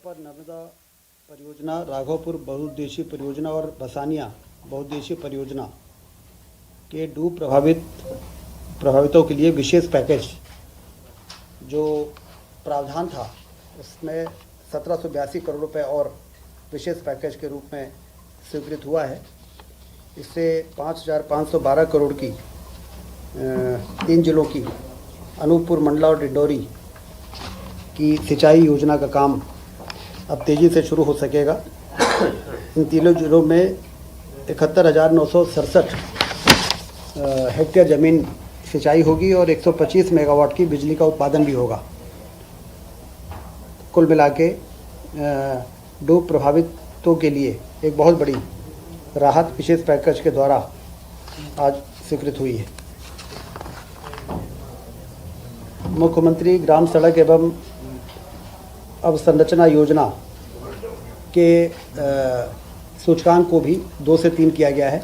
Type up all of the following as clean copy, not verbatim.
पर नर्मदा परियोजना, राघवपुर बहुउद्देशीय परियोजना और बसानिया बहुउद्देशीय परियोजना के डूब प्रभावितों के लिए विशेष पैकेज जो प्रावधान था उसमें 1782 करोड़ रुपए और विशेष पैकेज के रूप में स्वीकृत हुआ है। इससे 5512 करोड़ की 3 जिलों की अनूपपुर, मंडला और डिंडोरी की सिंचाई योजना का काम अब तेज़ी से शुरू हो सकेगा। इन तीनों जिलों में 71,967 हेक्टेयर ज़मीन सिंचाई होगी और 125 मेगावाट की बिजली का उत्पादन भी होगा। कुल मिला के डूब प्रभावितों के लिए एक बहुत बड़ी राहत विशेष पैकेज के द्वारा आज स्वीकृत हुई है। मुख्यमंत्री ग्राम सड़क एवं अवसंरचना योजना के सूचकांक को भी 2 से 3 किया गया है।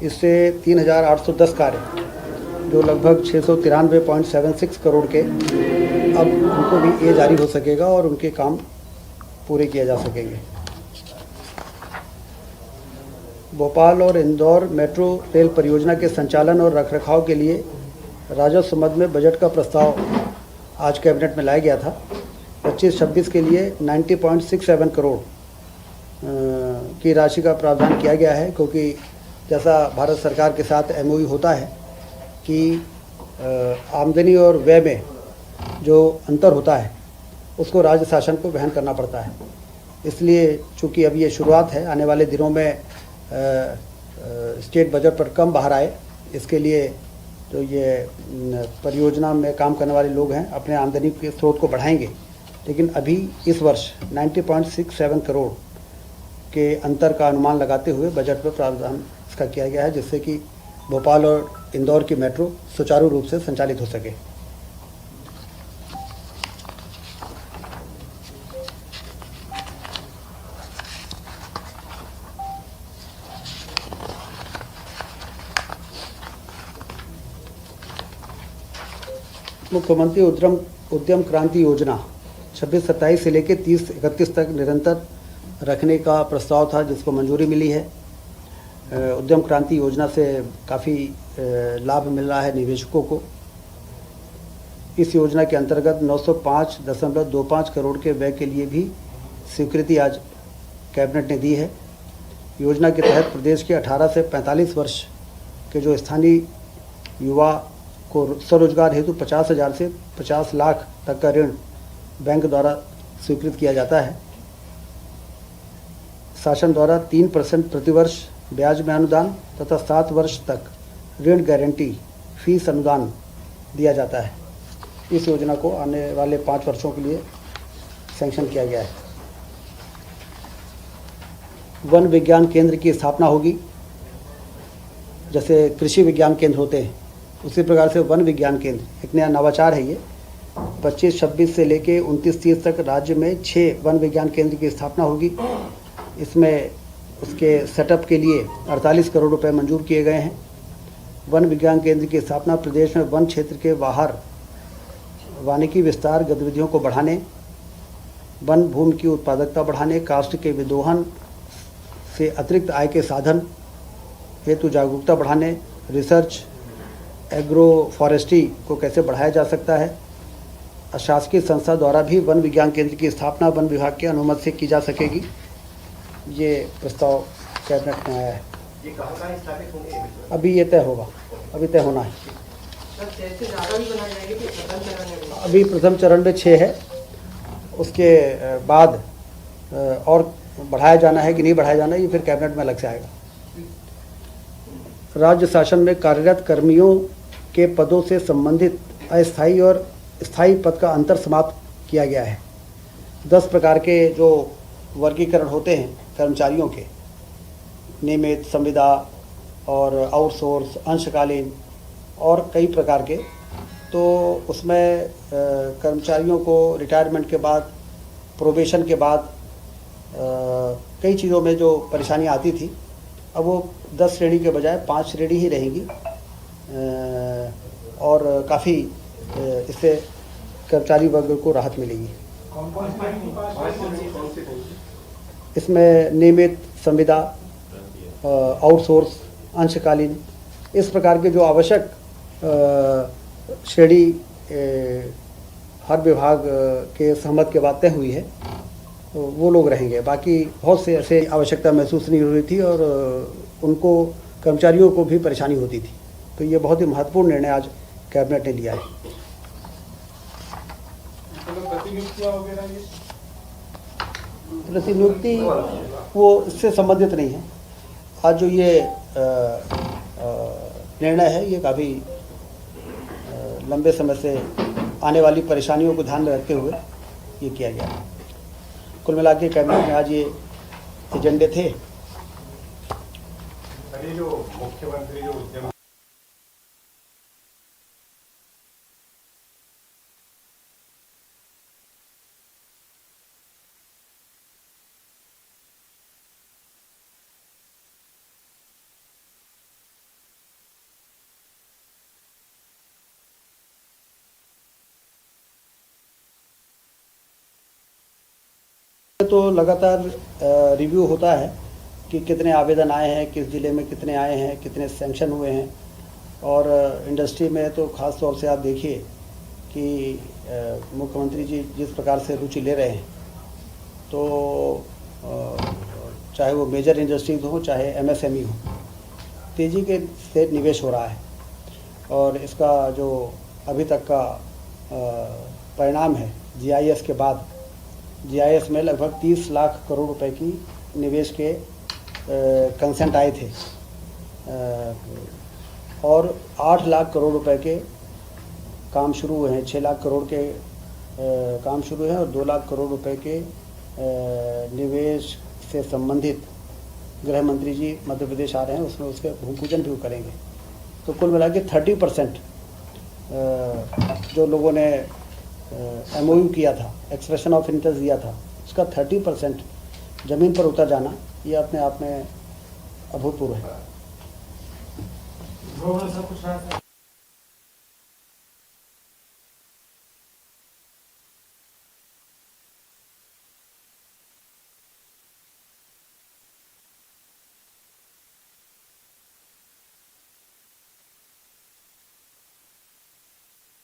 इससे 3,810 कार्य जो लगभग 693.76 करोड़ के अब उनको भी ये जारी हो सकेगा और उनके काम पूरे किए जा सकेंगे। भोपाल और इंदौर मेट्रो रेल परियोजना के संचालन और रखरखाव के लिए राजस्व मद में बजट का प्रस्ताव आज कैबिनेट में लाया गया था। 25-26 के लिए 90.67 करोड़ की राशि का प्रावधान किया गया है, क्योंकि जैसा भारत सरकार के साथ MOU होता है कि आमदनी और व्यय में जो अंतर होता है उसको राज्य शासन को वहन करना पड़ता है। इसलिए चूँकि अब ये शुरुआत है, आने वाले दिनों में स्टेट बजट पर कम बाहर आए, इसके लिए जो ये परियोजना में काम करने वाले लोग हैं अपने आमदनी के स्रोत को बढ़ाएंगे। लेकिन अभी इस वर्ष 90.67 करोड़ के अंतर का अनुमान लगाते हुए बजट में प्रावधान इसका किया गया है, जिससे कि भोपाल और इंदौर की मेट्रो सुचारू रूप से संचालित हो सके। मुख्यमंत्री उद्यम क्रांति योजना 26-27 से लेकर 30-31 तक निरंतर रखने का प्रस्ताव था, जिसको मंजूरी मिली है। उद्यम क्रांति योजना से काफ़ी लाभ मिल रहा है निवेशकों को। इस योजना के अंतर्गत 905.25 करोड़ के व्यय के लिए भी स्वीकृति आज कैबिनेट ने दी है। योजना के तहत प्रदेश के 18 से 45 वर्ष के जो स्थानीय युवा को स्वरोजगार हेतु 50,000 से 50 लाख तक का ऋण बैंक द्वारा स्वीकृत किया जाता है। शासन द्वारा 3% प्रतिवर्ष ब्याज में अनुदान तथा 7 वर्ष तक ऋण गारंटी फीस अनुदान दिया जाता है। इस योजना को आने वाले 5 वर्षों के लिए सैंक्शन किया गया है। वन विज्ञान केंद्र की स्थापना होगी। जैसे कृषि विज्ञान केंद्र होते हैं, उसी प्रकार से वन विज्ञान केंद्र एक नया नवाचार है। ये 25-26 से लेके 29-30 तक राज्य में 6 वन विज्ञान केंद्र की स्थापना होगी। इसमें उसके सेटअप के लिए 48 करोड़ रुपए मंजूर किए गए हैं। वन विज्ञान केंद्र की स्थापना प्रदेश में वन क्षेत्र के बाहर वानिकी विस्तार गतिविधियों को बढ़ाने, वन भूमि की उत्पादकता बढ़ाने, काष्ठ के विदोहन से अतिरिक्त आय के साधन हेतु जागरूकता बढ़ाने, रिसर्च, एग्रो फॉरेस्ट्री को कैसे बढ़ाया जा सकता है। अशासकीय संस्था द्वारा भी वन विज्ञान केंद्र की स्थापना वन विभाग की अनुमति से की जा सकेगी। ये प्रस्ताव कैबिनेट में आया है। ये कहाँ स्थापित होंगे? अभी ये तय होगा, अभी तय होना है। से ज़्यादा भी बनाए जाएंगे कि प्रथम चरण में? अभी प्रथम चरण में 6 है, उसके बाद और बढ़ाया जाना है कि नहीं बढ़ाया जाना है, ये फिर कैबिनेट में अलग से आएगा। राज्य शासन में कार्यरत कर्मियों के पदों से संबंधित अस्थायी और स्थायी पद का अंतर समाप्त किया गया है। 10 प्रकार के जो वर्गीकरण होते हैं कर्मचारियों के, नियमित, संविदा और आउटसोर्स, अंशकालीन और कई प्रकार के, तो उसमें कर्मचारियों को रिटायरमेंट के बाद, प्रोबेशन के बाद कई चीज़ों में जो परेशानी आती थी, अब वो 10 श्रेणी के बजाय 5 श्रेणी ही रहेंगी और काफ़ी इससे कर्मचारी वर्ग को राहत मिलेगी। इसमें नियमित संविदा, आउटसोर्स, अंशकालीन, इस प्रकार के जो आवश्यक श्रेणी हर विभाग के सहमत के बाद तय हुई है, तो वो लोग रहेंगे। बाकी बहुत से ऐसे आवश्यकता महसूस नहीं हो रही थी और उनको कर्मचारियों को भी परेशानी होती थी। तो ये बहुत ही महत्वपूर्ण निर्णय आज कैबिनेट ने लिया है। प्रतिनियुक्ति वो इससे संबंधित नहीं है। आज जो ये निर्णय है ये काफ़ी लंबे समय से आने वाली परेशानियों को ध्यान में रखते हुए ये किया गया है। कुल मिला के कैबिनेट में आज ये एजेंडे थे। जो मुख्यमंत्री जो उद्यम तो लगातार रिव्यू होता है कि कितने आवेदन आए हैं, किस ज़िले में कितने आए हैं, कितने सैंक्शन हुए हैं। और इंडस्ट्री में तो ख़ास तौर से आप देखिए कि मुख्यमंत्री जी जिस प्रकार से रुचि ले रहे हैं, तो चाहे वो मेजर इंडस्ट्रीज हो, चाहे एमएसएमई हो, तेज़ी के से निवेश हो रहा है। और इसका जो अभी तक का परिणाम है, जीआईएस के बाद, जीआईएस में लगभग 30 लाख करोड़ रुपए की निवेश के कंसेंट आए थे और 8 लाख करोड़ रुपए के काम शुरू हुए हैं। 6 लाख करोड़ के काम शुरू हैं और 2 लाख करोड़ रुपए के निवेश से संबंधित गृह मंत्री जी मध्य प्रदेश आ रहे हैं, उसमें उसके भूमि पूजन भी करेंगे। तो कुल मिला के 30% जो लोगों ने एमओयू किया था, एक्सप्रेशन ऑफ इंटरेस्ट दिया था, उसका 30% ज़मीन पर उतर जाना, ये अपने आप में अभूतपूर्व है।